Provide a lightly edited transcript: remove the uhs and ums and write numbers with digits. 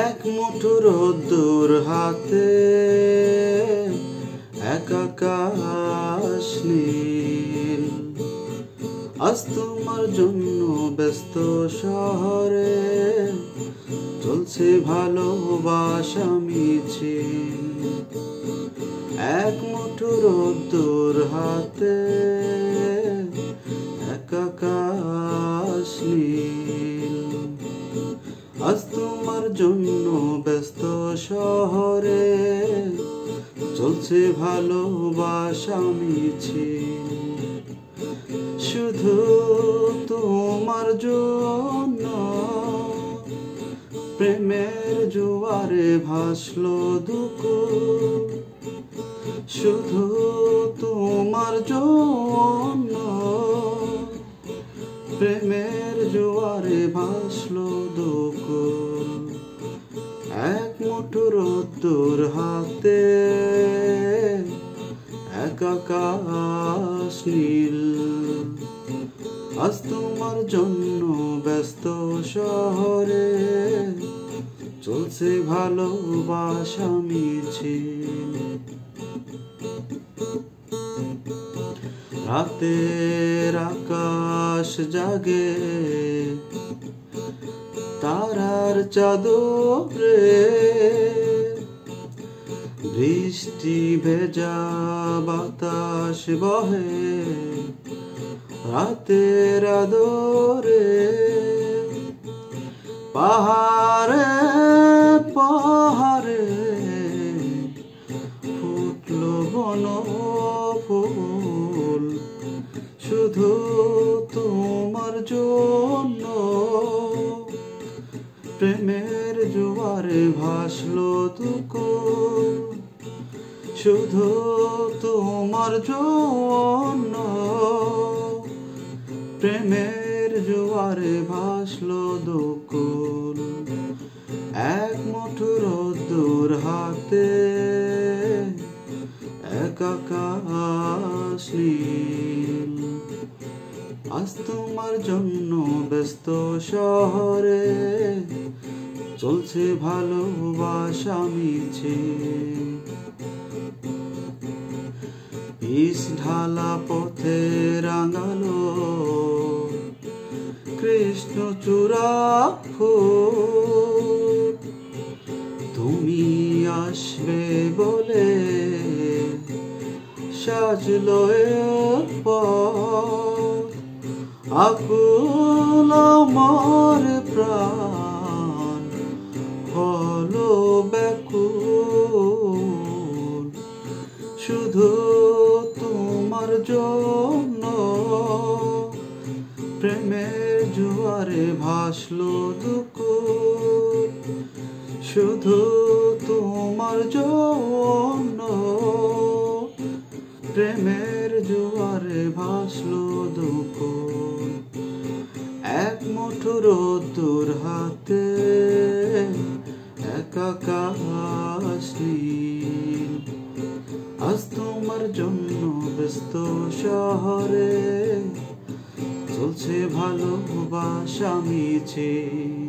এক মুঠো রোদ্দুর হাতে এক আকাশ নীল, আজ তোমার জন্য ব্যস্ত শহরে চলছে ভালোবাসা মিছিল। এক মুঠো রোদ্দুর হাতে এক আকাশ নীল, আজ তোমার জন্য ব্যস্ত শহরে চলছে ভালোবাসা মিছিল। শুধু তোমার জন্য প্রেমের জোয়ারে ভাসলো দুকুল, শুধু তোমার জন্য প্রেমের জোয়ারে ভাসলো দুকুল। এক মুঠো রোদ্দুর হাতে এক আকাশ নীল, আজ তোমার জন্য ব্যস্ত শহরে চলছে ভালোবাসা মিছিল। রাতের আকাশ জাগে তারার চাদরে, বৃষ্টি ভেজা বাতাস বহে রাতের আদরে। পাহাড়ে পাহাড়ে ফুটলো বনফুল, শুধু তোমার জন্য প্রেমের জোয়ারে ভাসলো দুকুল, শুধু তোমার জন্য প্রেমের জোয়ারে ভাসলো দুকুল। এক মুঠো রোদ্দুর হাতে এক আকাশ নীল, আজ তোমার জন্য ব্যস্ত শহরে চলছে ভালোবাসা মিছিল। ইস ঢালা পথে রাঙালো কৃষ্ণচূড়া ফুল, তুমি আসবে বলে সাজলো এ পথ। আকুল আমার প্রাণ হলো ব্যাকুল, শুধু তোমার জন্য প্রেমের জোয়ারে ভাসলো দুকুল, শুধু তোমার জন্য প্রেমের জোয়ারে ভাসলো দুকুল। এক মুঠো রোদ্দুর হাতে এক আকাশ নীল, আজ তোমার জন্য ব্যস্ত শহরে চলছে ভালোবাসা মিছিল।